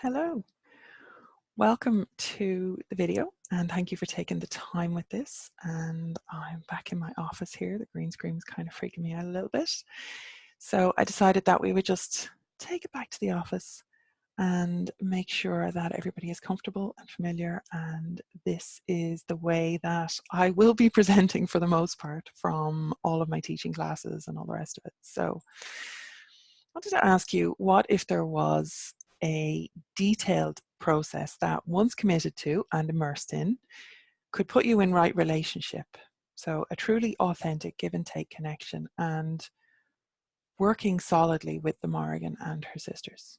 Hello, welcome to the video and thank you for taking the time with this. And I'm back in my office here. The green screen was kind of freaking me out a little bit. So I decided that we would just take it back to the office and make sure that everybody is comfortable and familiar. And this is the way that I will be presenting for the most part from all of my teaching classes and all the rest of it. So I wanted to ask you, what if there was a detailed process that, once committed to and immersed in, could put you in right relationship? So a truly authentic give and take connection and working solidly with the Morrigan and her sisters.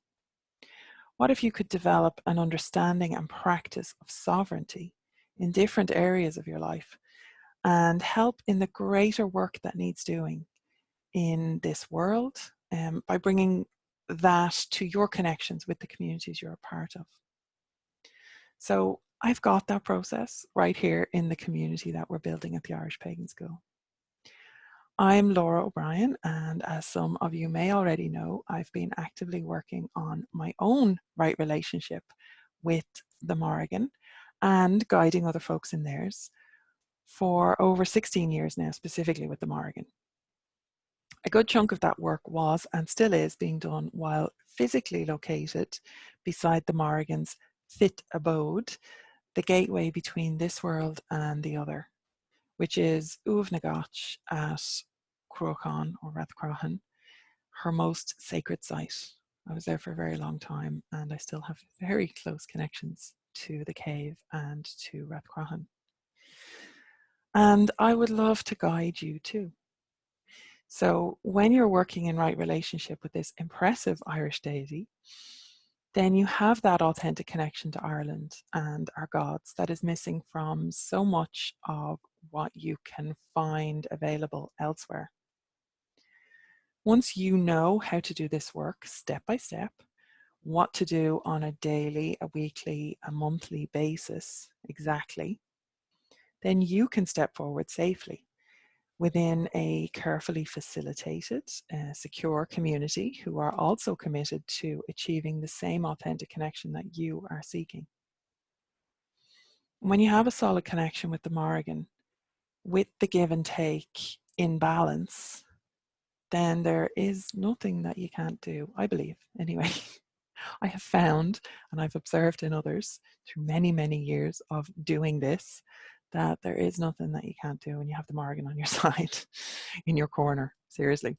What if you could develop an understanding and practice of sovereignty in different areas of your life and help in the greater work that needs doing in this world by bringing that to your connections with the communities you're a part of? So I've got that process right here in the community that we're building at the Irish Pagan School. I'm Lora O'Brien, and as some of you may already know, I've been actively working on my own right relationship with the Morrigan and guiding other folks in theirs for over 16 years now, specifically with the Morrigan. A good chunk of that work was and still is being done while physically located beside the Morrigan's fit abode, the gateway between this world and the other, which is Uamh na Gach at Cruachan or Rathcroghan, her most sacred site. I was there for a very long time and I still have very close connections to the cave and to Rathcroghan. And I would love to guide you too. So when you're working in right relationship with this impressive Irish deity, then you have that authentic connection to Ireland and our gods that is missing from so much of what you can find available elsewhere. Once you know how to do this work step by step, what to do on a daily, a weekly, a monthly basis exactly, then you can step forward safely within a carefully facilitated, secure community who are also committed to achieving the same authentic connection that you are seeking. When you have a solid connection with the Morrigan, with the give and take in balance, then there is nothing that you can't do, I believe, anyway. I have found, and I've observed in others through many, many years of doing this, that there is nothing that you can't do when you have the Morrigan on your side, in your corner, seriously.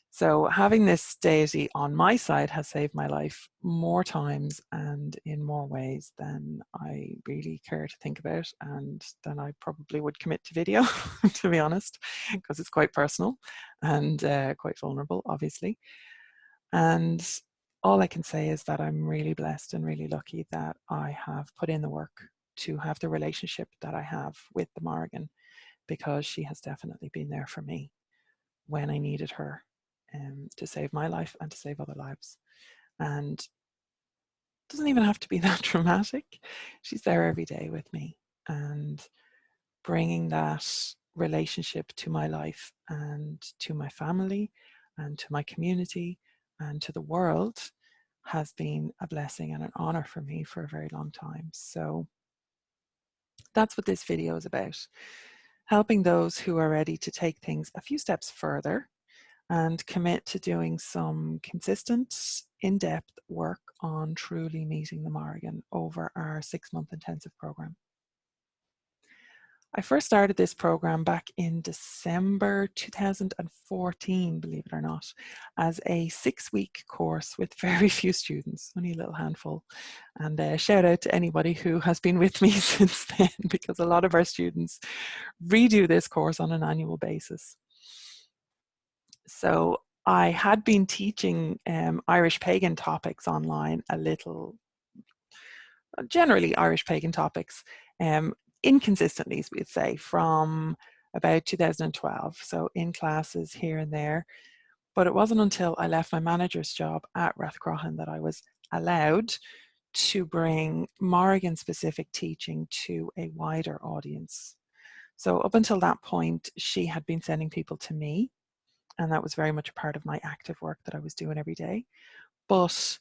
So having this deity on my side has saved my life more times and in more ways than I really care to think about, and than I probably would commit to video, to be honest, because it's quite personal and quite vulnerable, obviously. And all I can say is that I'm really blessed and really lucky that I have put in the work to have the relationship that I have with the Morrigan, because she has definitely been there for me when I needed her to save my life and to save other lives. And it doesn't even have to be that dramatic. She's there every day with me, and bringing that relationship to my life and to my family and to my community and to the world has been a blessing and an honor for me for a very long time. So that's what this video is about, helping those who are ready to take things a few steps further and commit to doing some consistent, in-depth work on truly meeting the Morrigan over our 6-month intensive program. I first started this program back in December 2014, believe it or not, as a 6-week course with very few students, only a little handful. And shout out to anybody who has been with me since then, because a lot of our students redo this course on an annual basis. So I had been teaching Irish pagan topics online a little, generally Irish pagan topics, inconsistently, we'd say, from about 2012. So in classes here and there. But it wasn't until I left my manager's job at Rathcroghan that I was allowed to bring Morrigan specific teaching to a wider audience. So up until that point, she had been sending people to me, and that was very much a part of my active work that I was doing every day. But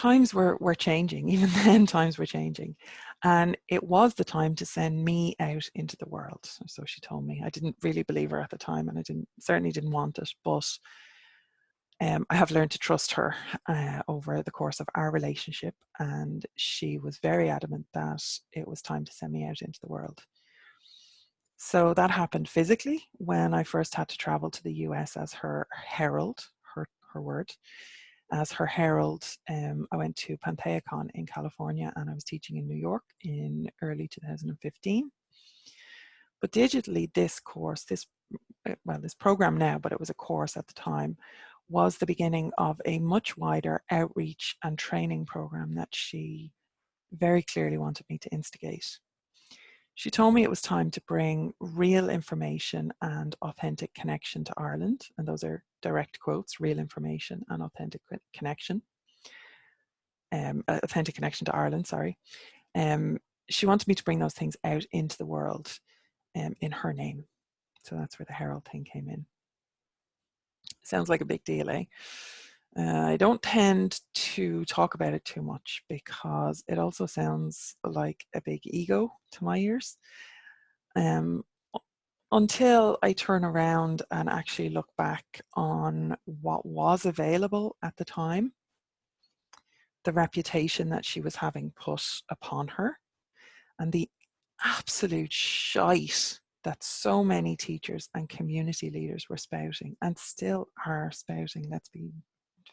times were changing. Even then, times were changing. And it was the time to send me out into the world. So she told me. I didn't really believe her at the time, and I certainly didn't want it. But I have learned to trust her over the course of our relationship. And she was very adamant that it was time to send me out into the world. So that happened physically when I first had to travel to the US as her herald, her word. As her herald, I went to PantheaCon in California, and I was teaching in New York in early 2015. But digitally, this program now, but it was a course at the time, was the beginning of a much wider outreach and training program that she very clearly wanted me to instigate. She told me it was time to bring real information and authentic connection to Ireland. And those are direct quotes: real information and authentic connection. Authentic connection to Ireland, sorry. She wanted me to bring those things out into the world in her name. So that's where the Herald thing came in. Sounds like a big deal, eh? I don't tend to talk about it too much because it also sounds like a big ego to my ears. Until I turn around and actually look back on what was available at the time, the reputation that she was having put upon her, and the absolute shite that so many teachers and community leaders were spouting, and still are spouting. Let's be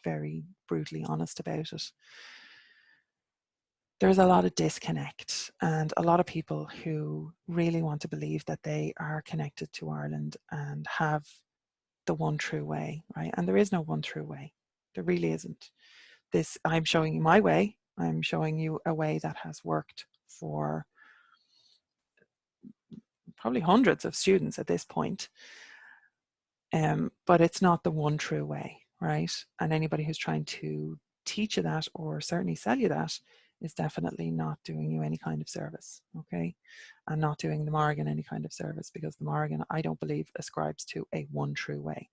very brutally honest about it. There's a lot of disconnect, and a lot of people who really want to believe that they are connected to Ireland and have the one true way, right? And there is no one true way. There really isn't. I'm showing you my way. I'm showing you a way that has worked for probably hundreds of students at this point. But it's not the one true way, right? And anybody who's trying to teach you that, or certainly sell you that, is definitely not doing you any kind of service, okay? And not doing the Morrigan any kind of service, because the Morrigan, I don't believe, ascribes to a one true way.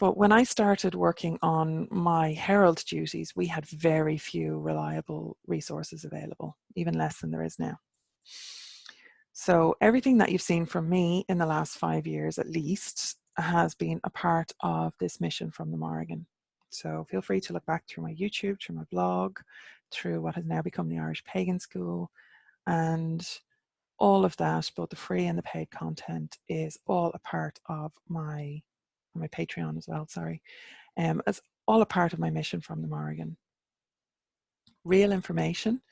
But when I started working on my herald duties, we had very few reliable resources available, even less than there is now. So everything that you've seen from me in the last 5 years at least has been a part of this mission from the Morrigan. So feel free to look back through my YouTube, through my blog, through what has now become the Irish Pagan School, and all of that, both the free and the paid content, is all a part of my Patreon as well, sorry. It's all a part of my mission from the Morrigan. Real information,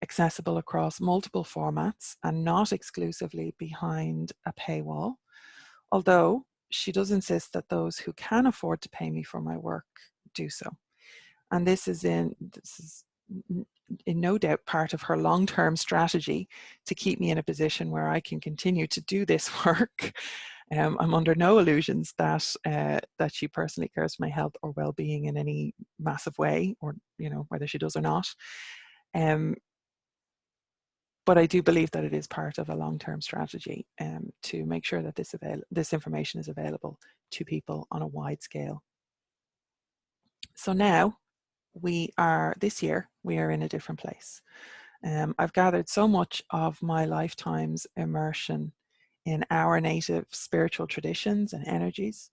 accessible across multiple formats and not exclusively behind a paywall, although she does insist that those who can afford to pay me for my work do so. And this is in no doubt part of her long-term strategy to keep me in a position where I can continue to do this work. I'm under no illusions that she personally cares for my health or well-being in any massive way, or whether she does or not. But I do believe that it is part of a long-term strategy to make sure that this information is available to people on a wide scale. So now this year, we are in a different place. I've gathered so much of my lifetime's immersion in our native spiritual traditions and energies,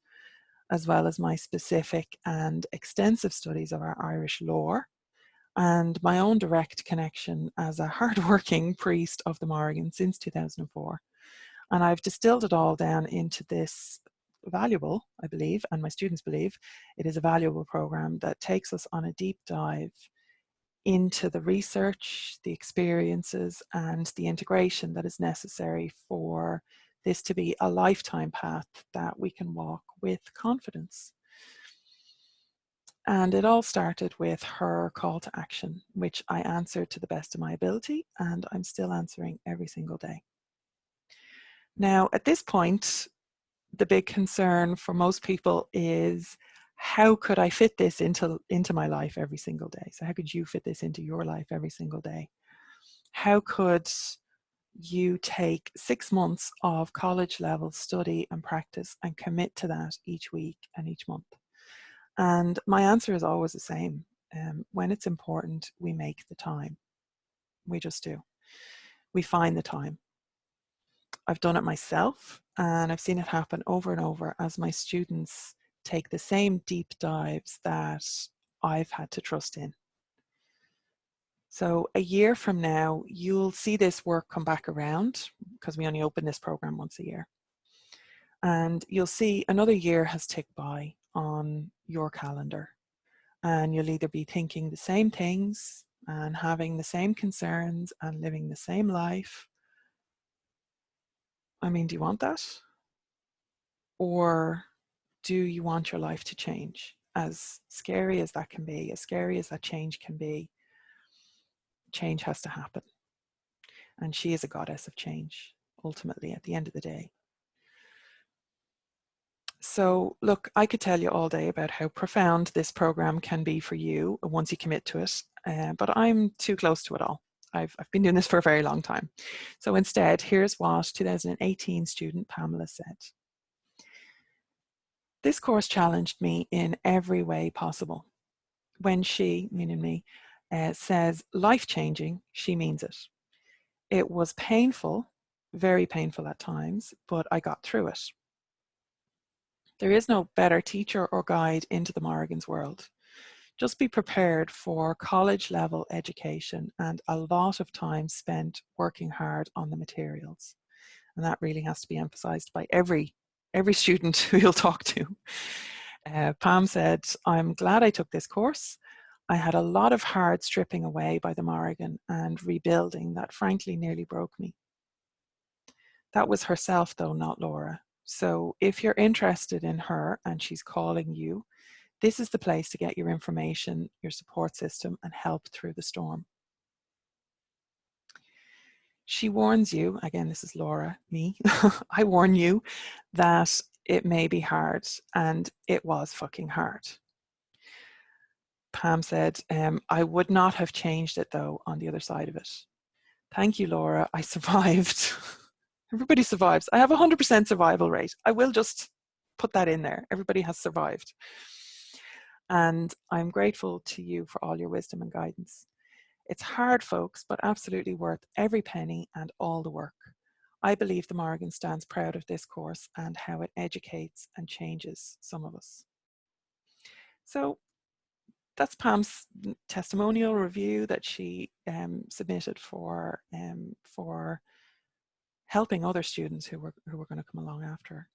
as well as my specific and extensive studies of our Irish lore, and my own direct connection as a hardworking priest of the Morrigan since 2004. And I've distilled it all down into this valuable, I believe, and my students believe, it is a valuable program that takes us on a deep dive into the research, the experiences, and the integration that is necessary for this to be a lifetime path that we can walk with confidence. And it all started with her call to action, which I answered to the best of my ability, and I'm still answering every single day. Now, at this point, the big concern for most people is, how could I fit this into my life every single day? So how could you fit this into your life every single day? How could you take 6 months of college level study and practice and commit to that each week and each month? And my answer is always the same. When it's important, we make the time. We just do. We find the time. I've done it myself, and I've seen it happen over and over as my students take the same deep dives that I've had to trust in. So a year from now, you'll see this work come back around, because we only open this program once a year. And you'll see another year has ticked by on your calendar. And you'll either be thinking the same things and having the same concerns and living the same life. I mean, do you want that? Or do you want your life to change? As scary as that can be, as scary as that change can be, change has to happen. And she is a goddess of change, ultimately, at the end of the day. So look, I could tell you all day about how profound this program can be for you once you commit to it, but I'm too close to it all. I've been doing this for a very long time. So instead, here's what 2018 student Pamela said. This course challenged me in every way possible. When she, meaning me, says life-changing, she means it. It was painful, very painful at times, but I got through it. There is no better teacher or guide into the Morrigan's world. Just be prepared for college level education and a lot of time spent working hard on the materials. And that really has to be emphasized by every student who you'll talk to. Pam said, I'm glad I took this course. I had a lot of hard stripping away by the Morrigan and rebuilding that frankly nearly broke me. That was herself though, not Lora. So if you're interested in her and she's calling you, this is the place to get your information, your support system, and help through the storm. She warns you, again, this is Lora, me, I warn you that it may be hard, and it was fucking hard. Pam said, I would not have changed it though on the other side of it. Thank you, Lora, I survived. Everybody survives. I have 100% survival rate. I will just put that in there. Everybody has survived. And I'm grateful to you for all your wisdom and guidance. It's hard, folks, but absolutely worth every penny and all the work. I believe the Morrigan stands proud of this course and how it educates and changes some of us. So that's Pam's testimonial review that she submitted for helping other students who were going to come along after her.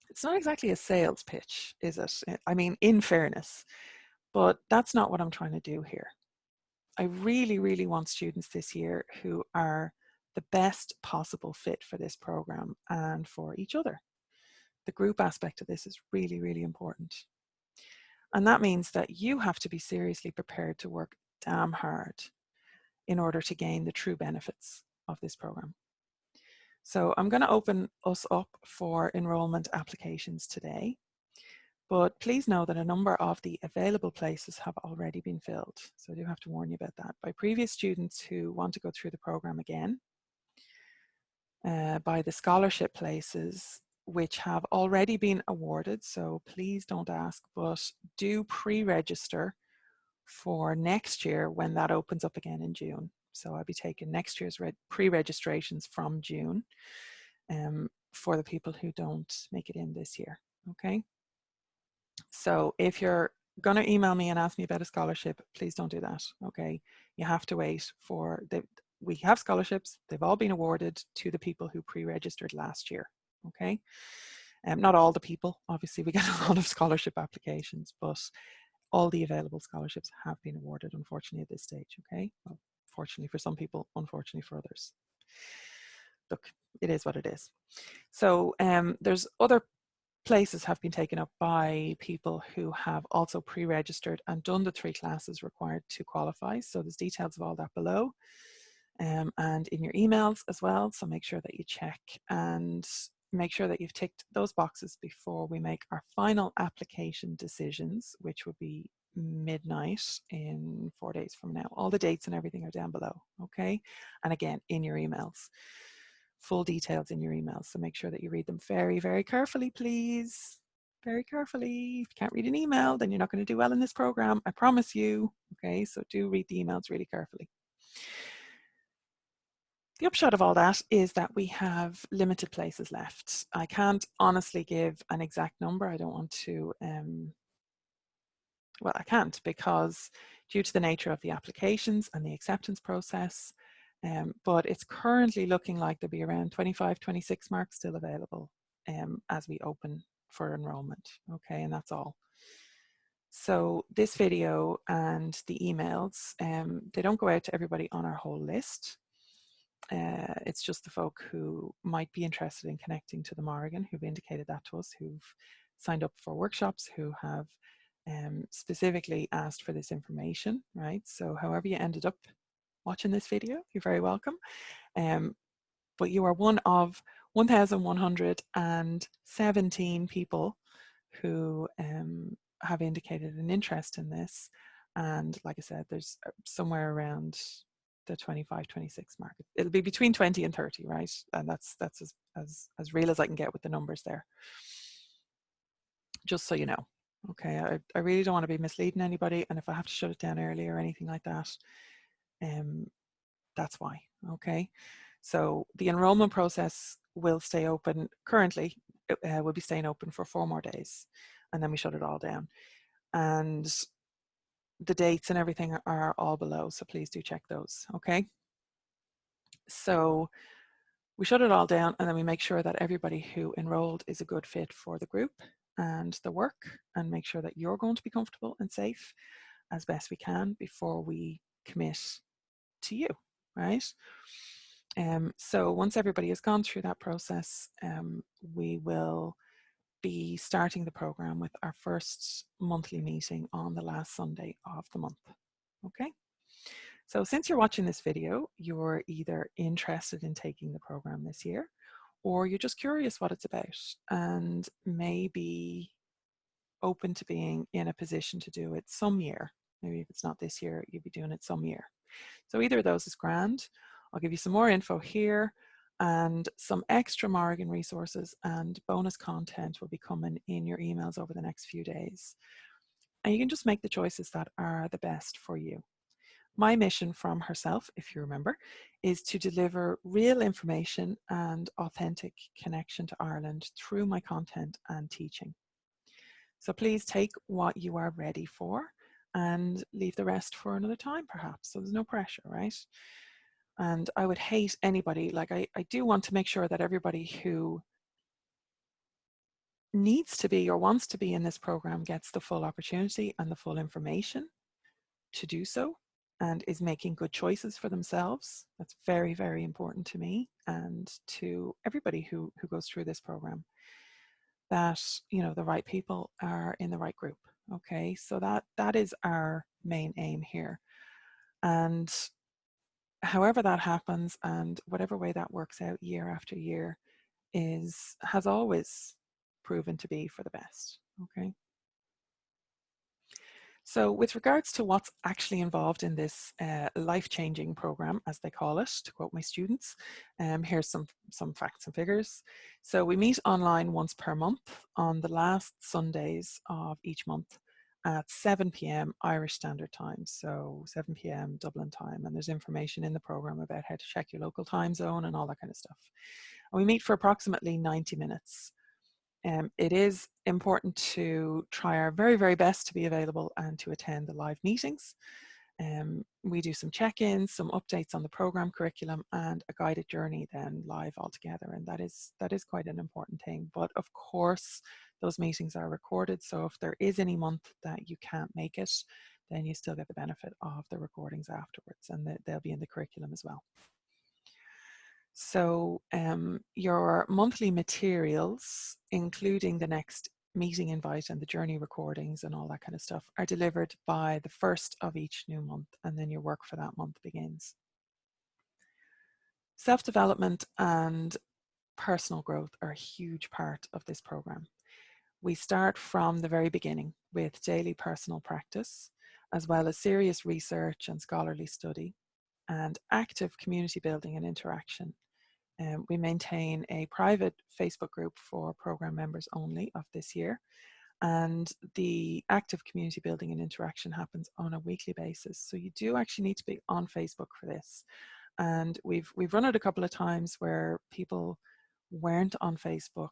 It's not exactly a sales pitch, is it? I mean, in fairness, but that's not what I'm trying to do here. I really, really want students this year who are the best possible fit for this program and for each other. The group aspect of this is really, really important. And that means that you have to be seriously prepared to work damn hard in order to gain the true benefits of this program. So I'm going to open us up for enrollment applications today, but please know that a number of the available places have already been filled. So I do have to warn you about that by previous students who want to go through the program again, by the scholarship places which have already been awarded. So please don't ask, but do pre-register for next year when that opens up again in June. So I'll be taking next year's pre-registrations from June for the people who don't make it in this year, okay? So if you're going to email me and ask me about a scholarship, please don't do that, okay? You have to wait for, we have scholarships, they've all been awarded to the people who pre-registered last year, okay? Not all the people, obviously we get a lot of scholarship applications, but all the available scholarships have been awarded, unfortunately, at this stage, okay? Well, fortunately for some people, unfortunately for others. Look, it is what it is. So there's other places have been taken up by people who have also pre-registered and done the 3 classes required to qualify. So there's details of all that below and in your emails as well. So make sure that you check and make sure that you've ticked those boxes before we make our final application decisions, which will be midnight in 4 days from now. All the dates and everything are down below, okay? And again, in your emails. Full details in your emails, so make sure that you read them very, very carefully, please. very carefully. If you can't read an email, then you're not going to do well in this program, I promise you. Okay, so do read the emails really carefully. The upshot of all that is that we have limited places left. I can't honestly give an exact number. I don't want to, well, I can't, because due to the nature of the applications and the acceptance process, but it's currently looking like there'll be around 25, 26 marks still available as we open for enrollment. Okay, and that's all. So this video and the emails, they don't go out to everybody on our whole list. It's just the folk who might be interested in connecting to the Morrigan, who've indicated that to us, who've signed up for workshops, who have specifically asked for this information, right? So however you ended up watching this video, you're very welcome. But you are one of 1,117 people who have indicated an interest in this. And like I said, there's somewhere around the 25, 26 mark. It'll be between 20 and 30, right? And that's as real as I can get with the numbers there. Just so you know. Okay, I really don't want to be misleading anybody, and if I have to shut it down early or anything like that, that's why. Okay, so the enrollment process will stay open. Currently, it will be staying open for 4 more days, and then we shut it all down. And the dates and everything are all below, so please do check those. Okay, so we shut it all down, and then we make sure that everybody who enrolled is a good fit for the group and the work, and make sure that you're going to be comfortable and safe as best we can before we commit to you, right? So once everybody has gone through that process, we will be starting the program with our first monthly meeting on the last Sunday of the month. Okay, so since you're watching this video, you're either interested in taking the program this year, or you're just curious what it's about and maybe open to being in a position to do it some year. Maybe if it's not this year, you'll be doing it some year. So either of those is grand. I'll give you some more info here, and some extra Morrigan resources and bonus content will be coming in your emails over the next few days. And you can just make the choices that are the best for you. My mission from herself, if you remember, is to deliver real information and authentic connection to Ireland through my content and teaching. So please take what you are ready for and leave the rest for another time, perhaps. So there's no pressure, right? And I would hate anybody, like I do want to make sure that everybody who needs to be or wants to be in this program gets the full opportunity and the full information to do so, and is making good choices for themselves. That's very, very important to me and to everybody who goes through this program, that, you know, the right people are in the right group. Okay, so that is our main aim here. And however that happens and whatever way that works out year after year has always proven to be for the best. Okay. So with regards to what's actually involved in this life-changing program, as they call it, to quote my students, here's some facts and figures. So we meet online once per month on the last Sundays of each month at 7 p.m. Irish Standard Time, so 7 p.m. Dublin time, and there's information in the program about how to check your local time zone and all that kind of stuff. And we meet for approximately 90 minutes. It is important to try our very, very best to be available and to attend the live meetings. We do some check-ins, some updates on the program curriculum, and a guided journey then live altogether, and that is quite an important thing. But of course, those meetings are recorded, so if there is any month that you can't make it, then you still get the benefit of the recordings afterwards, and they'll be in the curriculum as well. So your monthly materials, including the next meeting invite and the journey recordings and all that kind of stuff, are delivered by the first of each new month, and then your work for that month begins. Self-development and personal growth are a huge part of this program. We start from the very beginning with daily personal practice, as well as serious research and scholarly study, and active community building and interaction. We maintain a private Facebook group for program members only of this year, And the active community building and interaction happens on a weekly basis. So you do actually need to be on Facebook for this. And we've run it a couple of times where people weren't on Facebook,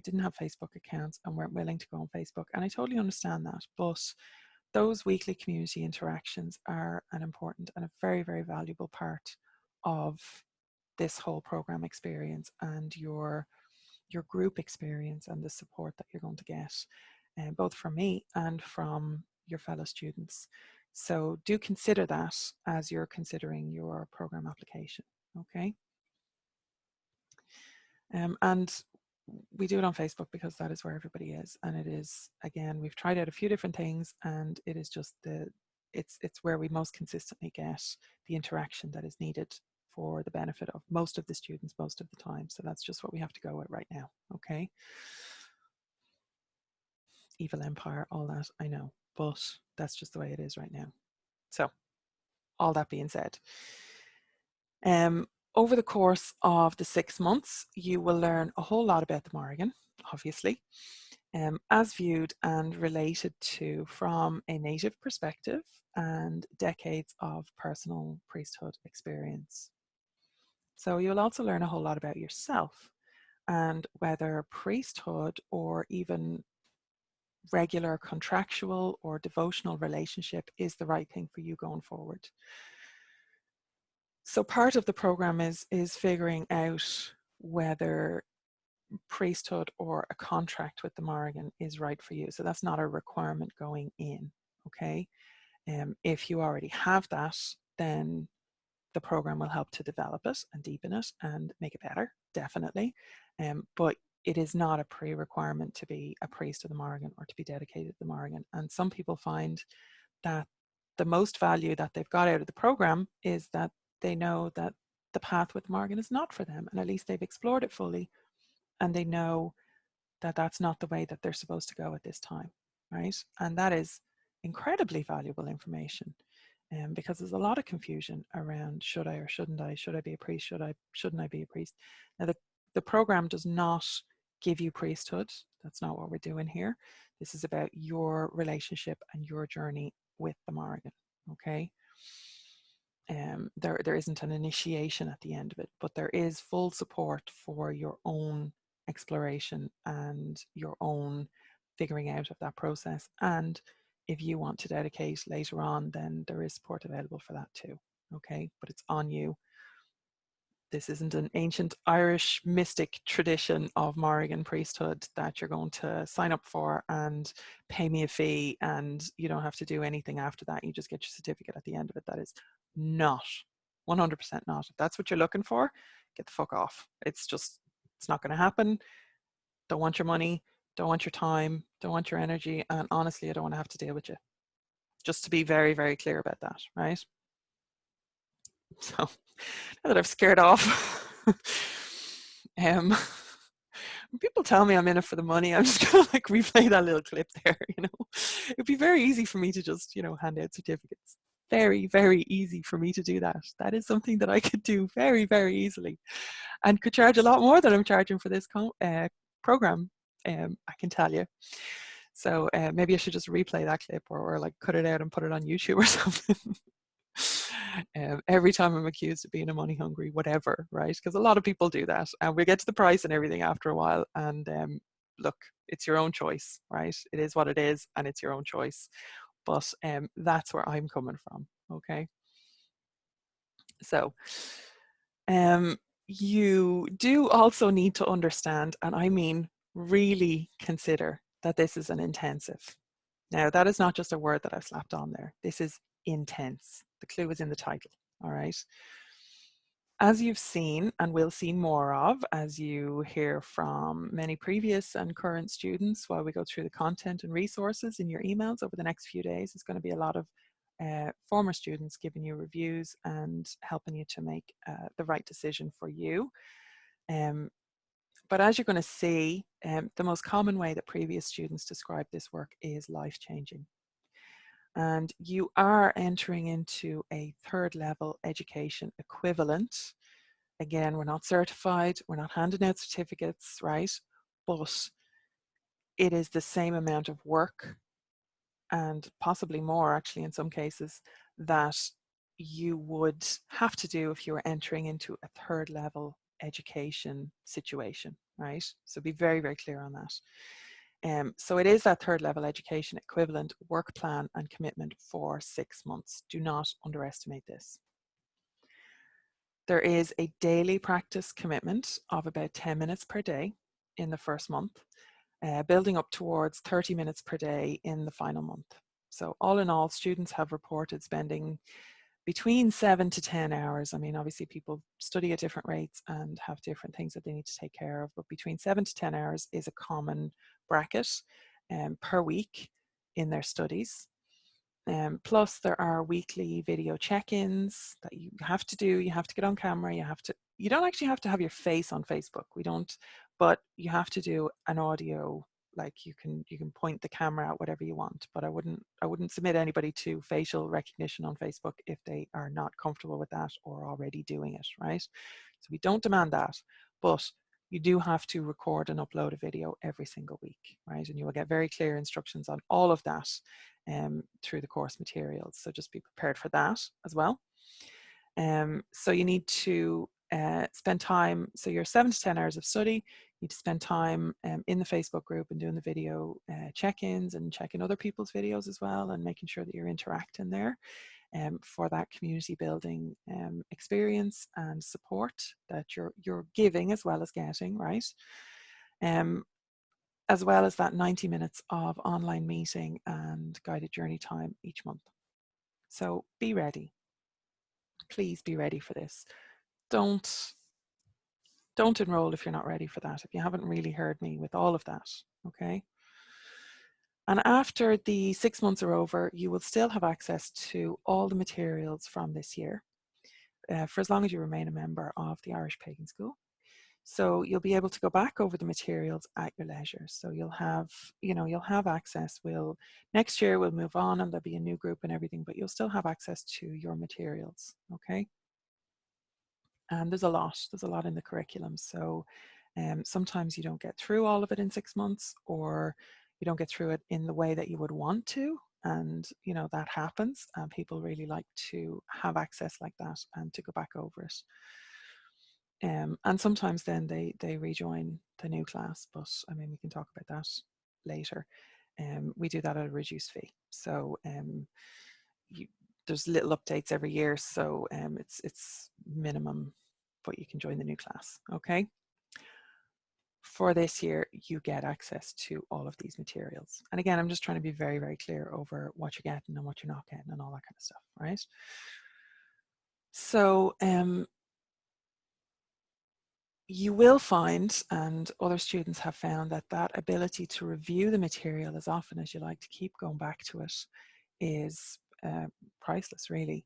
didn't have Facebook accounts and weren't willing to go on Facebook. And I totally understand that. But those weekly community interactions are an important and a very, very valuable part of this whole program experience and your group experience and the support that you're going to get, both from me and from your fellow students. So do consider that as you're considering your program application, okay? And we do it on Facebook because that is where everybody is. And it is, again, we've tried out a few different things and it is just it's where we most consistently get the interaction that is needed for the benefit of most of the students most of the time. So that's just what we have to go with right now, okay? Evil empire, all that, I know, but that's just the way it is right now. So all that being said, over the course of the 6 months, you will learn a whole lot about the Morrigan, obviously, as viewed and related to from a native perspective and decades of personal priesthood experience. So you'll also learn a whole lot about yourself and whether priesthood or even regular contractual or devotional relationship is the right thing for you going forward. So part of the program is figuring out whether priesthood or a contract with the Morrigan is right for you. So that's not a requirement going in, okay? If you already have that, then the program will help to develop it and deepen it and make it better, definitely. But it is not a pre-requirement to be a priest of the Morrigan or to be dedicated to the Morrigan. And some people find that the most value that they've got out of the program is that they know that the path with the Morrigan is not for them, and at least they've explored it fully and they know that that's not the way that they're supposed to go at this time, right? And that is incredibly valuable information, because there's a lot of confusion around should I or shouldn't I, should I be a priest, shouldn't I be a priest? Now the program does not give you priesthood. That's not what we're doing here. This is about your relationship and your journey with the Morrigan, okay? There isn't an initiation at the end of it, but there is full support for your own exploration and your own figuring out of that process. And if you want to dedicate later on, then there is support available for that too, okay? But it's on you. This isn't an ancient Irish mystic tradition of Morrigan priesthood that you're going to sign up for and pay me a fee and you don't have to do anything after that. You just get your certificate at the end of it. That is not, 100% not. If that's what you're looking for, get the fuck off. It's not going to happen. Don't want your money, don't want your time, don't want your energy, and honestly, I don't want to have to deal with you. Just to be very, very clear about that, right? So now that I've scared off, people tell me I'm in it for the money, I'm just gonna like replay that little clip there, you know. It'd be very easy for me to just, you know, hand out certificates. Very, very easy for me to do that. That is something that I could do very, very easily and could charge a lot more than I'm charging for this program, I can tell you. So maybe I should just replay that clip or like cut it out and put it on YouTube or something. Every time I'm accused of being a money hungry, whatever, right? Because a lot of people do that, and we get to the price and everything after a while. And look, it's your own choice, right? It is what it is, and it's your own choice. But that's where I'm coming from. Okay. So you do also need to understand, and I mean really consider, that this is an intensive. Now, that is not just a word that I've slapped on there. This is intense. The clue is in the title, all right? As you've seen and will see more of, as you hear from many previous and current students while we go through the content and resources in your emails over the next few days, it's going to be a lot of former students giving you reviews and helping you to make the right decision for you. But as you're going to see, the most common way that previous students describe this work is life-changing. And you are entering into a third level education equivalent. Again, we're not certified, we're not handing out certificates, right? But it is the same amount of work, and possibly more actually in some cases, that you would have to do if you were entering into a third level education situation, right? So be very, very clear on that. So it is that third level education equivalent work plan and commitment for 6 months. Do not underestimate this. There is a daily practice commitment of about 10 minutes per day in the first month, building up towards 30 minutes per day in the final month. So all in all, students have reported spending between 7 to 10 hours. I mean, obviously people study at different rates and have different things that they need to take care of, but between 7 to 10 hours is a common bracket per week in their studies. Plus there are weekly video check-ins that you have to do. You have to get on camera. You don't actually have to have your face on Facebook. We don't, but you have to do an audio. Like you can point the camera at whatever you want, but I wouldn't submit anybody to facial recognition on Facebook if they are not comfortable with that or already doing it, right? So we don't demand that, but you do have to record and upload a video every single week, right? And you will get very clear instructions on all of that through the course materials. So just be prepared for that as well. So you need to spend time, so your 7 to 10 hours of study, you need to spend time in the Facebook group and doing the video check-ins and checking other people's videos as well, and making sure that you're interacting there for that community building experience and support that you're giving as well as getting, right? As well as that 90 minutes of online meeting and guided journey time each month. So be ready. Please be ready for this. Don't enroll if you're not ready for that, if you haven't really heard me with all of that, okay? And after the 6 months are over, you will still have access to all the materials from this year for as long as you remain a member of the Irish Pagan School. So you'll be able to go back over the materials at your leisure. So you'll have access. Next year we'll move on and there'll be a new group and everything, but you'll still have access to your materials, okay? And there's a lot in the curriculum. So sometimes you don't get through all of it in 6 months, or you don't get through it in the way that you would want to. And, that happens. And people really like to have access like that and to go back over it. And sometimes then they rejoin the new class, but I mean, we can talk about that later. We do that at a reduced fee. So there's little updates every year, so it's minimum, but you can join the new class, okay? For this year, you get access to all of these materials. And again, I'm just trying to be very, very clear over what you're getting and what you're not getting and all that kind of stuff, right? So you will find, and other students have found, that ability to review the material as often as you like, to keep going back to it, is priceless, really.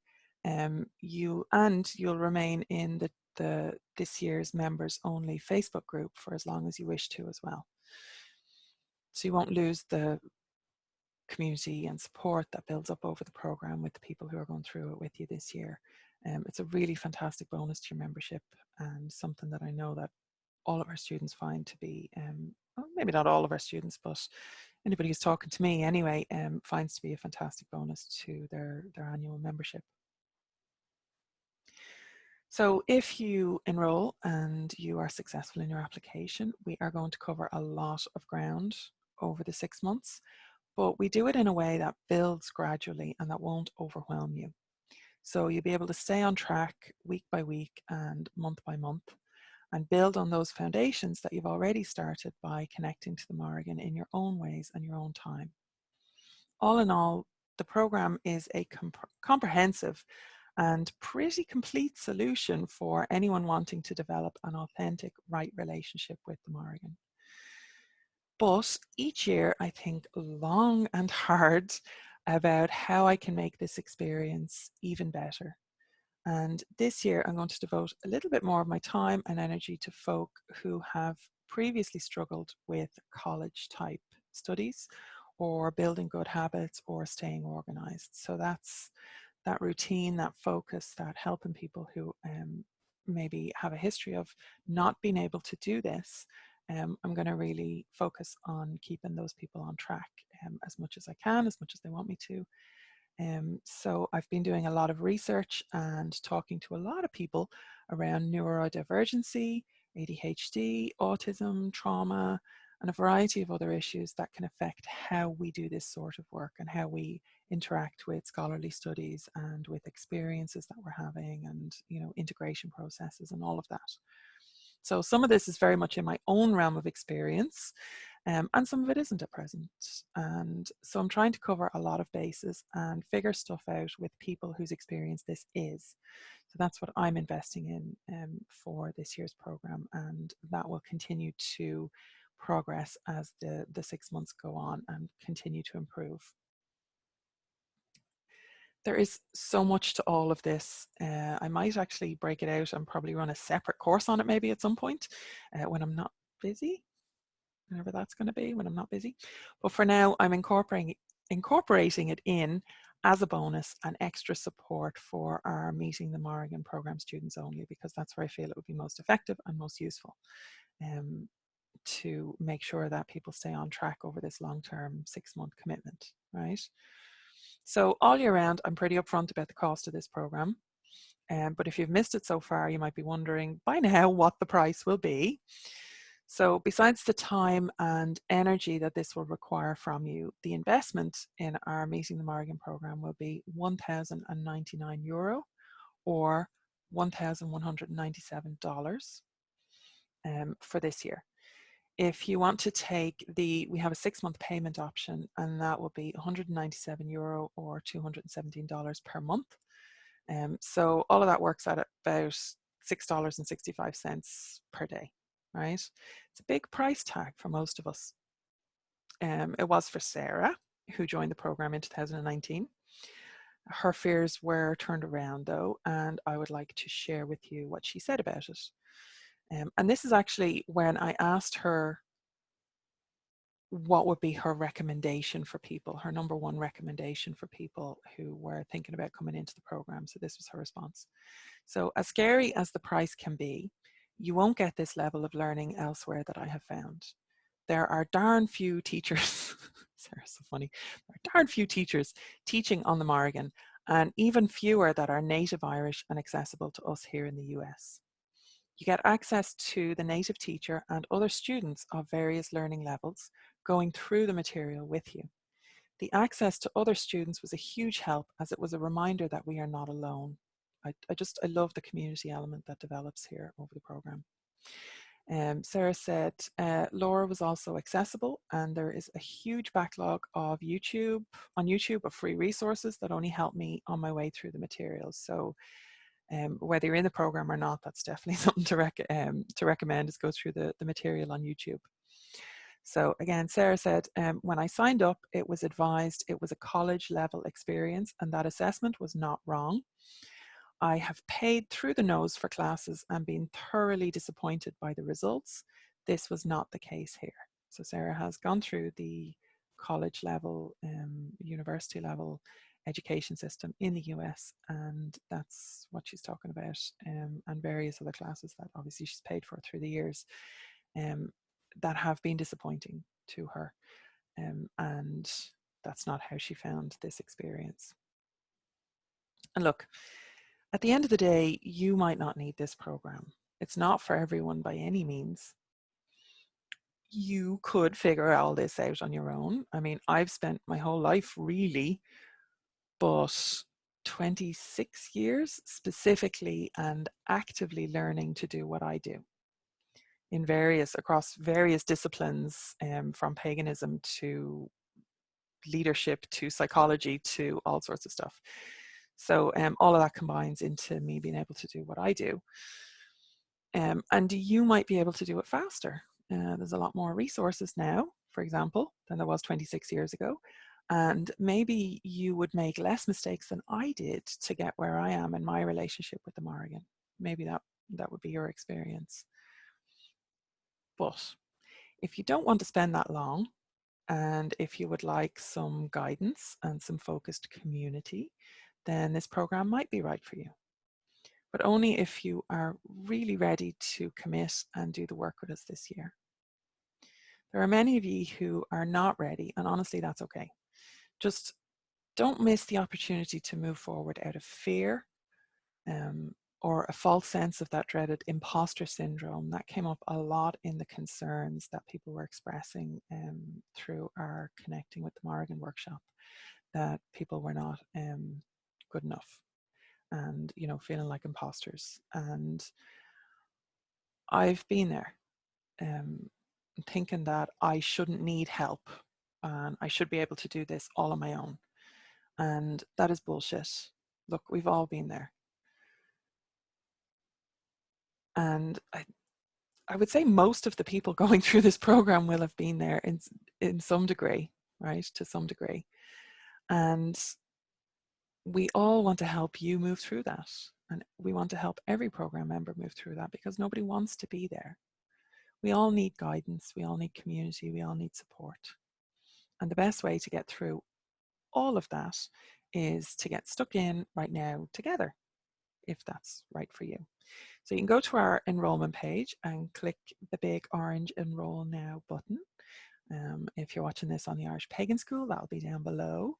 You'll remain in this year's members only Facebook group for as long as you wish to as well. So you won't lose the community and support that builds up over the program with the people who are going through it with you this year. It's a really fantastic bonus to your membership, and something that I know that all of our students find to be, well, maybe not all of our students, but anybody who's talking to me anyway, finds to be a fantastic bonus to their annual membership. So if you enroll and you are successful in your application, we are going to cover a lot of ground over the 6 months, but we do it in a way that builds gradually and that won't overwhelm you. So you'll be able to stay on track week by week and month by month, and build on those foundations that you've already started by connecting to the Morrigan in your own ways and your own time. All in all, the program is a comprehensive and pretty complete solution for anyone wanting to develop an authentic, right relationship with the Morrigan. But each year I think long and hard about how I can make this experience even better. And this year I'm going to devote a little bit more of my time and energy to folk who have previously struggled with college type studies, or building good habits, or staying organized. So that's that routine, that focus, that helping people who maybe have a history of not being able to do this, I'm going to really focus on keeping those people on track as much as I can, as much as they want me to. So I've been doing a lot of research and talking to a lot of people around neurodivergency, ADHD, autism, trauma, and a variety of other issues that can affect how we do this sort of work and how we interact with scholarly studies and with experiences that we're having, and integration processes and all of that. So some of this is very much in my own realm of experience, and some of it isn't at present. And so I'm trying to cover a lot of bases and figure stuff out with people whose experience this is. So that's what I'm investing in for this year's program, and that will continue to progress as the 6 months go on and continue to improve. There is so much to all of this. I might actually break it out and probably run a separate course on it maybe at some point when I'm not busy, whenever that's going to be, when I'm not busy. But for now, I'm incorporating it in as a bonus and extra support for our Meeting the Morrigan program students only, because that's where I feel it would be most effective and most useful to make sure that people stay on track over this long-term 6-month commitment, right? So all year round, I'm pretty upfront about the cost of this program. But if you've missed it so far, you might be wondering by now what the price will be. So besides the time and energy that this will require from you, the investment in our Meeting the Morrigan program will be €1,099 or $1,197 for this year. If you want to take we have a 6-month payment option, and that will be €197 or $217 per month. So all of that works out at about $6.65 per day, right? It's a big price tag for most of us. It was for Sarah, who joined the program in 2019. Her fears were turned around though, and I would like to share with you what she said about it. And this is actually when I asked her what would be her recommendation for people, her number one recommendation for people who were thinking about coming into the program. So this was her response. So as scary as the price can be, you won't get this level of learning elsewhere that I have found. There are darn few teachers, Sarah's so funny, there are darn few teachers teaching on the Morrigan, and even fewer that are native Irish and accessible to us here in the US. You get access to the native teacher and other students of various learning levels going through the material with you. The access to other students was a huge help, as it was a reminder that we are not alone. I love the community element that develops here over the program. Sarah said, Lora was also accessible, and there is a huge backlog of on YouTube of free resources that only help me on my way through the materials. So whether you're in the program or not, that's definitely something to recommend, is go through the material on YouTube. So again, Sarah said, when I signed up, it was advised it was a college level experience, and that assessment was not wrong. I have paid through the nose for classes and been thoroughly disappointed by the results. This was not the case here. So Sarah has gone through the college level, university level education system in the US, and that's what she's talking about, and various other classes that obviously she's paid for through the years that have been disappointing to her, and that's not how she found this experience. And look, at the end of the day, you might not need this program. It's not for everyone by any means. You could figure all this out on your own. I mean, I've spent my whole life really, but 26 years specifically and actively learning to do what I do across various disciplines, from paganism to leadership to psychology to all sorts of stuff. So all of that combines into me being able to do what I do. And you might be able to do it faster. There's a lot more resources now, for example, than there was 26 years ago. And maybe you would make less mistakes than I did to get where I am in my relationship with the Morrigan. Maybe that would be your experience. But if you don't want to spend that long, and if you would like some guidance and some focused community, then this program might be right for you. But only if you are really ready to commit and do the work with us this year. There are many of you who are not ready, and honestly, that's okay. Just don't miss the opportunity to move forward out of fear or a false sense of that dreaded imposter syndrome. That came up a lot in the concerns that people were expressing through our Connecting with the Morrigan workshop, that people were not good enough and, you know, feeling like imposters. And I've been there, thinking that I shouldn't need help and I should be able to do this all on my own. And that is bullshit. Look, we've all been there. And I would say most of the people going through this program will have been there in some degree, right? To some degree. And we all want to help you move through that. And we want to help every program member move through that, because nobody wants to be there. We all need guidance. We all need community. We all need support. And the best way to get through all of that is to get stuck in right now together, if that's right for you. So you can go to our enrollment page and click the big orange Enroll Now button. If you're watching this on the Irish Pagan School, that'll be down below.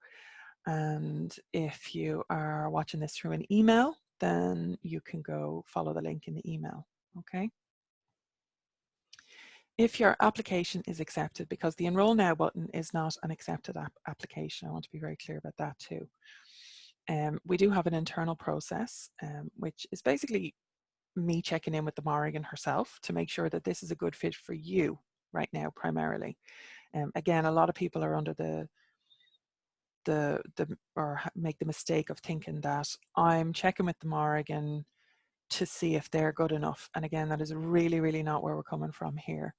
And if you are watching this through an email, then you can go follow the link in the email, okay? If your application is accepted, because the Enroll Now button is not an accepted application, I want to be very clear about that too. We do have an internal process, which is basically me checking in with the Morrigan herself to make sure that this is a good fit for you right now, primarily. Again, a lot of people are under or make the mistake of thinking that I'm checking with the Morrigan to see if they're good enough. And again, that is really, really not where we're coming from here.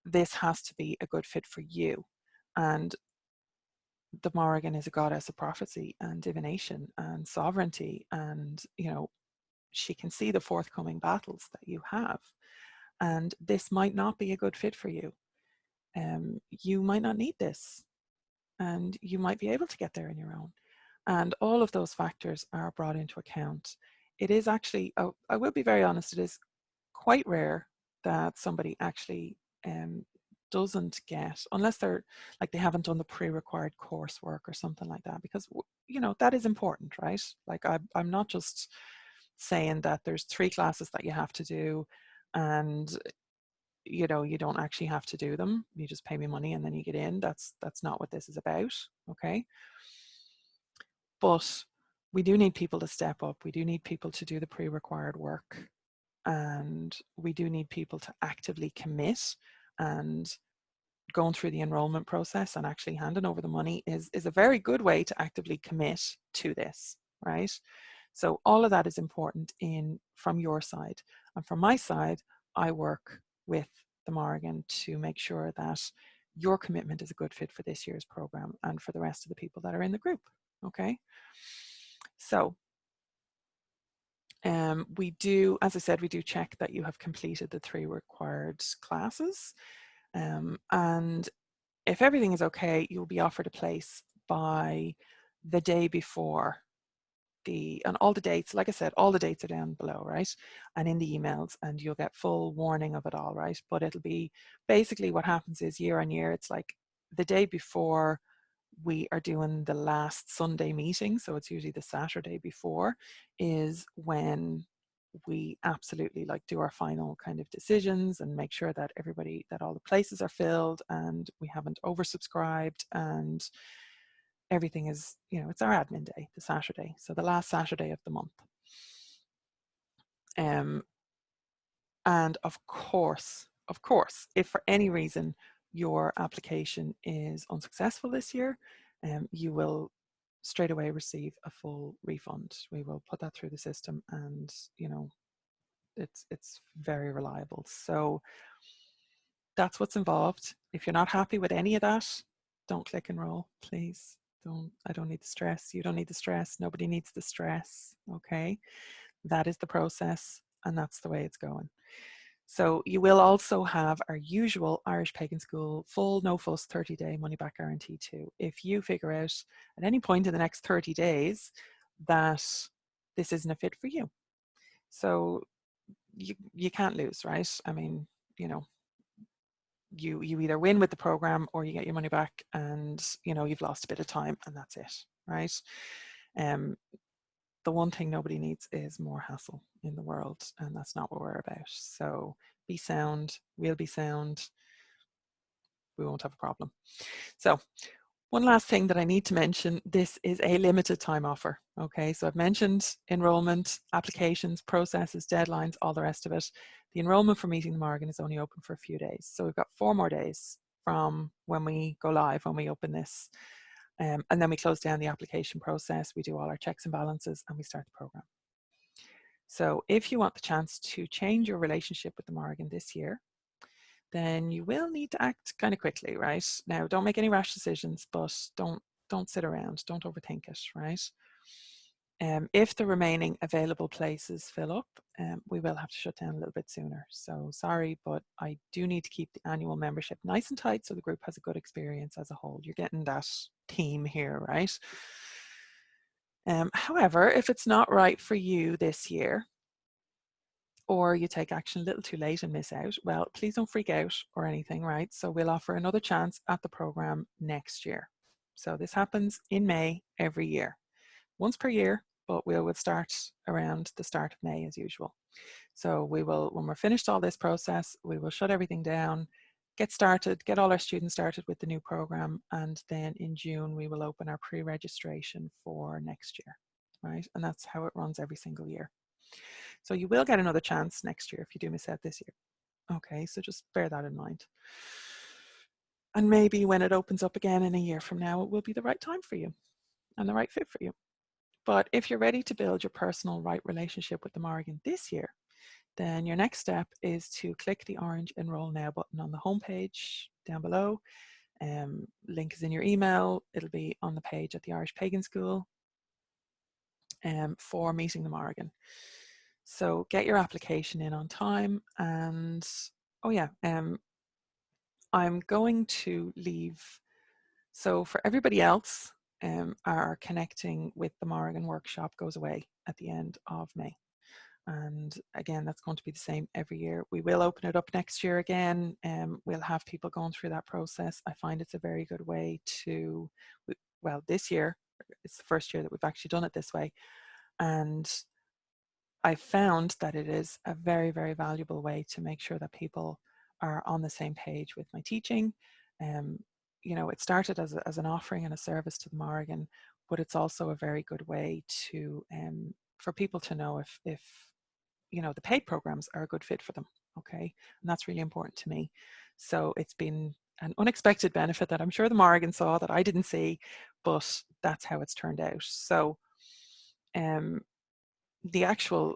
This has to be a good fit for you. And the Morrigan is a goddess of prophecy and divination and sovereignty, and, you know, she can see the forthcoming battles that you have, and this might not be a good fit for you. You might not need this, and you might be able to get there on your own. And all of those factors are brought into account. It is actually, I will be very honest, it is quite rare that somebody actually doesn't get, unless they're like they haven't done the pre-required coursework or something like that, because, you know, that is important, right? Like I'm not just saying that there's 3 classes that you have to do and, you know, you don't actually have to do them. You just pay me money and then you get in. That's not what this is about, okay? But we do need people to step up. We do need people to do the pre-required work, and we do need people to actively commit. And going through the enrollment process and actually handing over the money is a very good way to actively commit to this, right? So all of that is important from your side. And from my side, I work with the Morrigan to make sure that your commitment is a good fit for this year's program and for the rest of the people that are in the group, okay? So we do, as I said, we do check that you have completed the 3 required classes. And if everything is okay, you'll be offered a place by the day before and all the dates, like I said, all the dates are down below, right? And in the emails, and you'll get full warning of it all, right? But it'll be basically what happens is year on year, it's like the day before we are doing the last Sunday meeting, so it's usually the Saturday before, is when we absolutely like do our final kind of decisions and make sure that that all the places are filled and we haven't oversubscribed, and everything is, you know, it's our admin day, the Saturday, so the last Saturday of the month. And of course, if for any reason your application is unsuccessful this year, you will straight away receive a full refund. We will put that through the system, and, you know, it's very reliable. So that's what's involved. If you're not happy with any of that, don't click enroll, please. I don't need the stress. You don't need the stress. Nobody needs the stress, okay? That is the process, and that's the way it's going. So you will also have our usual Irish Pagan School full, no fuss 30-day money back guarantee too. If you figure out at any point in the next 30 days that this isn't a fit for you, so you can't lose, right? I mean, you know, you either win with the program or you get your money back, and you've lost a bit of time, and that's it, right? The one thing nobody needs is more hassle in the world, and that's not what we're about. So be sound, we'll be sound, we won't have a problem. So one last thing that I need to mention, this is a limited time offer. Okay, so I've mentioned enrollment, applications, processes, deadlines, all the rest of it. The enrollment for Meeting the Morrigan is only open for a few days. So we've got 4 more days from when we go live, when we open this. And then we close down the application process, we do all our checks and balances, and we start the program. So if you want the chance to change your relationship with the Morrigan this year, then you will need to act kind of quickly, right? Now, don't make any rash decisions, but don't sit around, don't overthink it, right? If the remaining available places fill up, we will have to shut down a little bit sooner. So sorry, but I do need to keep the annual membership nice and tight so the group has a good experience as a whole. You're getting that theme here, right? However, if it's not right for you this year, or you take action a little too late and miss out, well, please don't freak out or anything, right? So we'll offer another chance at the program next year. So this happens in May every year, once per year, but we will start around the start of May as usual. So we will, when we're finished all this process, we will shut everything down, get started, get all our students started with the new program, and then in June we will open our pre-registration for next year, right? And that's how it runs every single year. So you will get another chance next year if you do miss out this year. Okay, so just bear that in mind. And maybe when it opens up again in a year from now, it will be the right time for you and the right fit for you. But if you're ready to build your personal right relationship with the Morrigan this year, then your next step is to click the orange Enroll Now button on the homepage down below. Link is in your email. It'll be on the page at the Irish Pagan School for Meeting the Morrigan. So get your application in on time. And oh yeah, I'm going to leave. So for everybody else, our Connecting with the Morrigan workshop goes away at the end of May. And again, that's going to be the same every year. We will open it up next year again. We'll have people going through that process. I find it's a very good way to, well, this year, it's the first year that we've actually done it this way. And I found that it is a very, very valuable way to make sure that people are on the same page with my teaching. It started as an offering and a service to the Morrigan, but it's also a very good way to for people to know if the paid programs are a good fit for them. Okay, and that's really important to me. So it's been an unexpected benefit that I'm sure the Morrigan saw that I didn't see, but that's how it's turned out. So the actual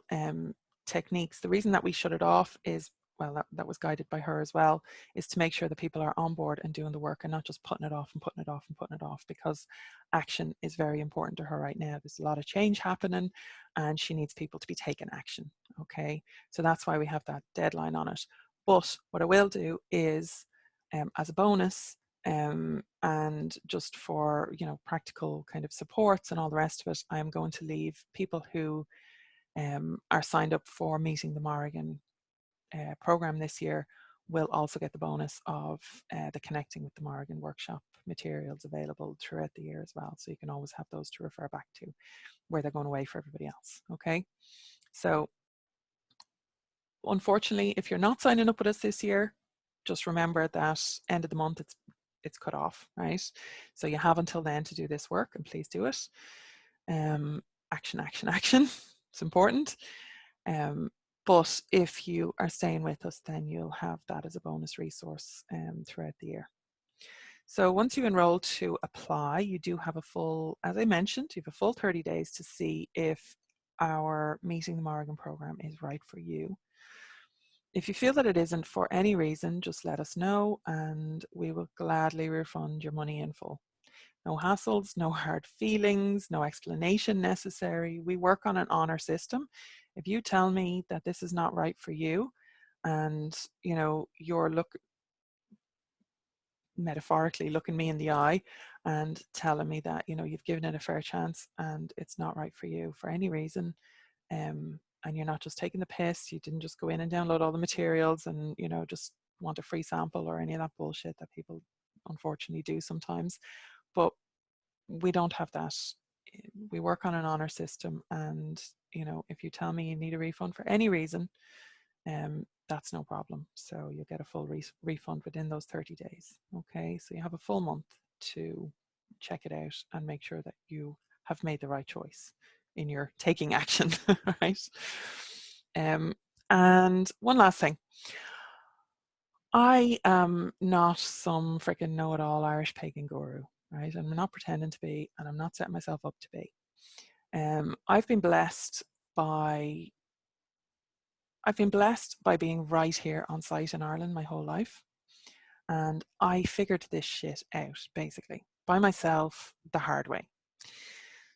techniques, the reason that we shut it off is, well, that was guided by her as well, is to make sure that people are on board and doing the work and not just putting it off and putting it off and putting it off, because action is very important to her right now. There's a lot of change happening and she needs people to be taking action. Okay, so that's why we have that deadline on it. But what I will do is, as a bonus, and just for practical kind of supports and all the rest of it, I'm going to leave people who are signed up for Meeting the Morrigan program this year will also get the bonus of the Connecting with the Morrigan workshop materials available throughout the year as well. So you can always have those to refer back to where they're going away for everybody else. Okay, so unfortunately, if you're not signing up with us this year, just remember that end of the month it's cut off, right? So you have until then to do this work, and please do it. Action, action, action. It's important. But if you are staying with us, then you'll have that as a bonus resource throughout the year. So once you enroll to apply, you do have a full, as I mentioned, you have a full 30 days to see if our Meeting the Morrigan program is right for you. If you feel that it isn't for any reason, just let us know and we will gladly refund your money in full. No hassles, no hard feelings, no explanation necessary. We work on an honor system. If you tell me that this is not right for you and you're metaphorically looking me in the eye and telling me that you've given it a fair chance and it's not right for you for any reason, and you're not just taking the piss, you didn't just go in and download all the materials and just want a free sample or any of that bullshit that people unfortunately do sometimes. But we don't have that. We work on an honor system, and if you tell me you need a refund for any reason, that's no problem. So you'll get a full refund within those 30 days. Okay, so you have a full month to check it out and make sure that you have made the right choice in your taking action, right? And one last thing. I am not some freaking know-it-all Irish pagan guru, right? I'm not pretending to be, and I'm not setting myself up to be. I've been blessed by being right here on site in Ireland my whole life. And I figured this shit out, basically, by myself, the hard way.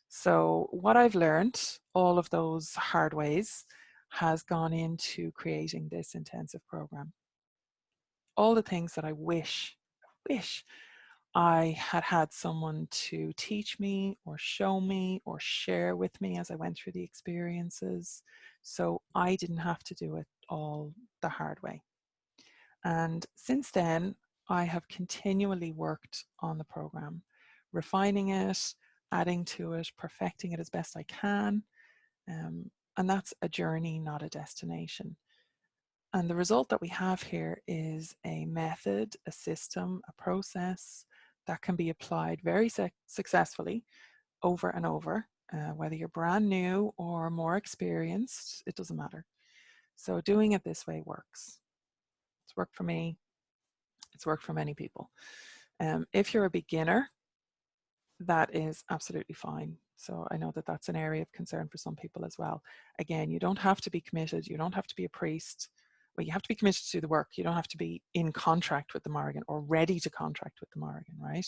So what I've learned, all of those hard ways, has gone into creating this intensive program. All the things that I wish I had someone to teach me or show me or share with me as I went through the experiences, so I didn't have to do it all the hard way. And since then, I have continually worked on the program, refining it, adding to it, perfecting it as best I can. And that's a journey, not a destination. And the result that we have here is a method, a system, a process that can be applied very successfully over and over, whether you're brand new or more experienced, it doesn't matter. So doing it this way works. It's worked for me. It's worked for many people. If you're a beginner, that is absolutely fine. So I know that that's an area of concern for some people as well. Again, you don't have to be committed. You don't have to be a priest. Well, you have to be committed to do the work. You don't have to be in contract with the Morrigan or ready to contract with the Morrigan, right?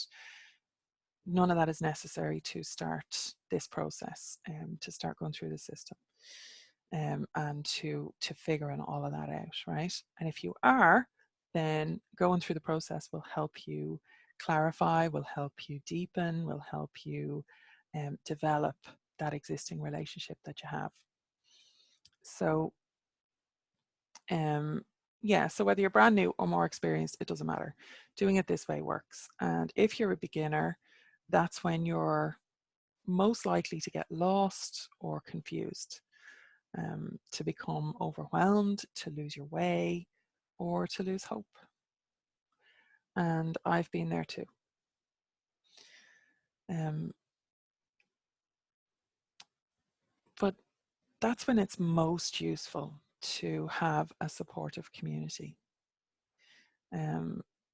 None of that is necessary to start this process, to start going through the system, and to figuring all of that out, right? And if you are, then going through the process will help you clarify, will help you deepen, will help you develop that existing relationship that you have. So yeah, so whether you're brand new or more experienced, it doesn't matter. Doing it this way works. And if you're a beginner, that's when you're most likely to get lost or confused, to become overwhelmed, to lose your way, or to lose hope. And I've been there too. But that's when it's most useful to have a supportive community.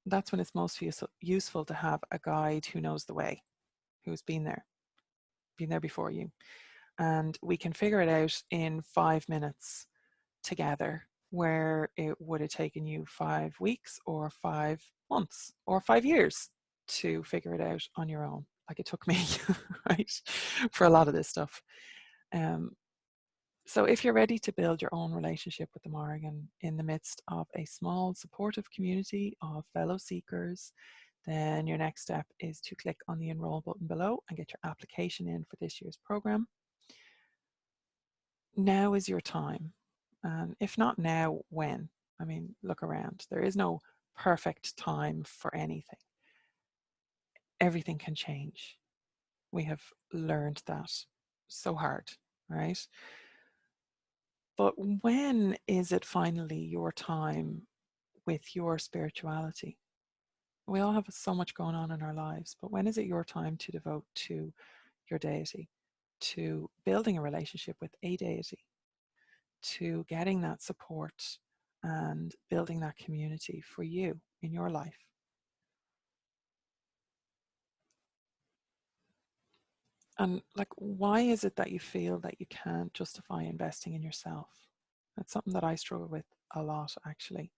That's when it's most useful to have a guide who knows the way, who's been there before you. And we can figure it out in 5 minutes together, where it would have taken you 5 weeks or 5 months or 5 years to figure it out on your own, like it took me, right, for a lot of this stuff. So if you're ready to build your own relationship with the Morrigan in the midst of a small supportive community of fellow seekers, then your next step is to click on the enroll button below and get your application in for this year's program. Now is your time. And if not now, when? I mean, look around. There is no perfect time for anything. Everything can change. We have learned that so hard, right? But when is it finally your time with your spirituality? We all have so much going on in our lives, but when is it your time to devote to your deity, to building a relationship with a deity, to getting that support and building that community for you in your life? And like, why is it that you feel that you can't justify investing in yourself? That's something that I struggle with a lot, actually.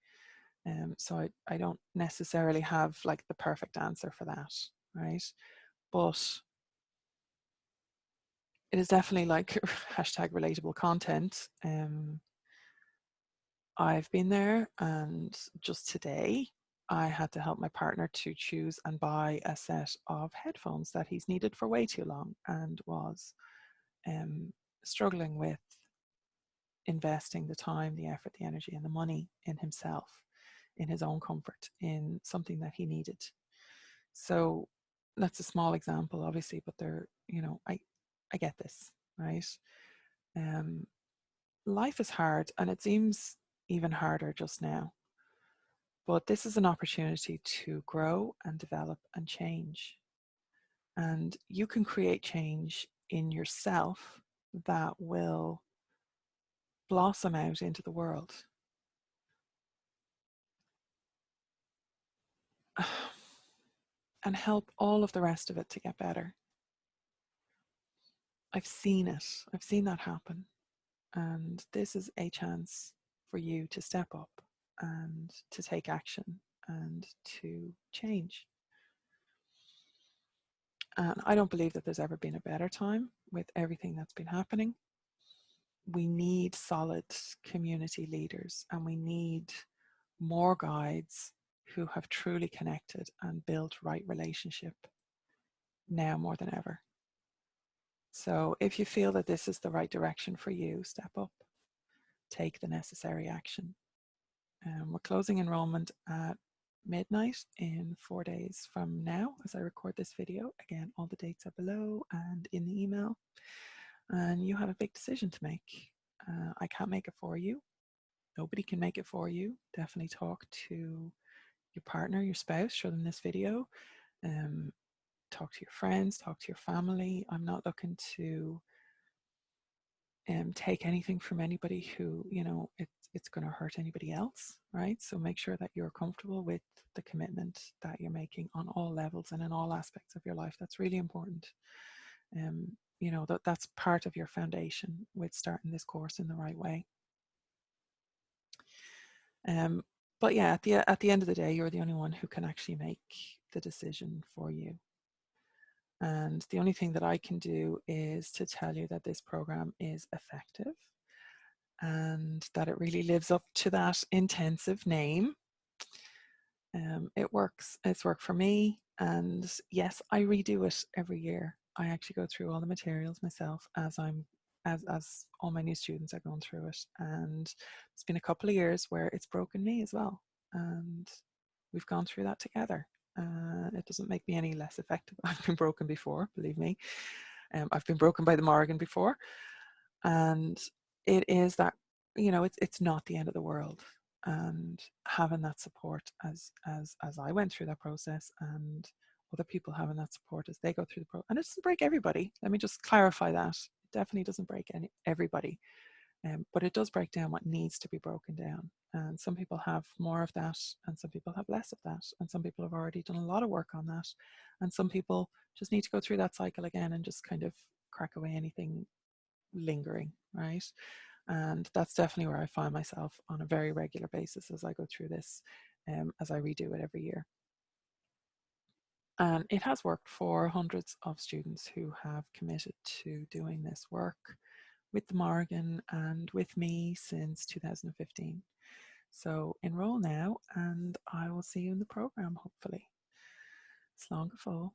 So I don't necessarily have like the perfect answer for that, right? But it is definitely like hashtag relatable content. I've been there, and just today I had to help my partner to choose and buy a set of headphones that he's needed for way too long, and was struggling with investing the time, the effort, the energy, and the money in himself in his own comfort, in something that he needed. So that's a small example, obviously, but there, you know, I get this, right? Life is hard, and it seems even harder just now. But this is an opportunity to grow and develop and change. And you can create change in yourself that will blossom out into the world. And help all of the rest of it to get better. I've seen it. I've seen that happen. And this is a chance for you to step up and to take action and to change. And I don't believe that there's ever been a better time with everything that's been happening. We need solid community leaders, and we need more guides who have truly connected and built right relationship now more than ever. So if you feel that this is the right direction for you, step up, take the necessary action. We're closing enrollment at midnight in 4 days from now as I record this video. Again, all the dates are below and in the email. And you have a big decision to make. I can't make it for you. Nobody can make it for you. Definitely talk to your partner, your spouse, show them this video. Talk to your friends, talk to your family. I'm not looking to take anything from anybody who, you know, it's going to hurt anybody else, right? So make sure that you're comfortable with the commitment that you're making on all levels and in all aspects of your life. That's really important. You know, that's part of your foundation with starting this course in the right way. But yeah, at the end of the day, you're the only one who can actually make the decision for you. And the only thing that I can do is to tell you that this program is effective and that it really lives up to that intensive name. It works. It's worked for me. And yes, I redo it every year. I actually go through all the materials myself as all my new students are going through it. And it's been a couple of years where it's broken me as well. And we've gone through that together. It doesn't make me any less effective. I've been broken before, believe me. I've been broken by the Morrigan before. And it is that, you know, it's not the end of the world. And having that support as I went through that process, and other people having that support as they go through the process. And it doesn't break everybody. Let me just clarify that. It definitely doesn't break everybody. But it does break down what needs to be broken down. And some people have more of that, and some people have less of that. And some people have already done a lot of work on that. And some people just need to go through that cycle again and just kind of crack away anything lingering, right? And that's definitely where I find myself on a very regular basis as I go through this, as I redo it every year. And it has worked for hundreds of students who have committed to doing this work with the Morrigan and with me since 2015. So enroll now, and I will see you in the program, hopefully. Slán go fóill.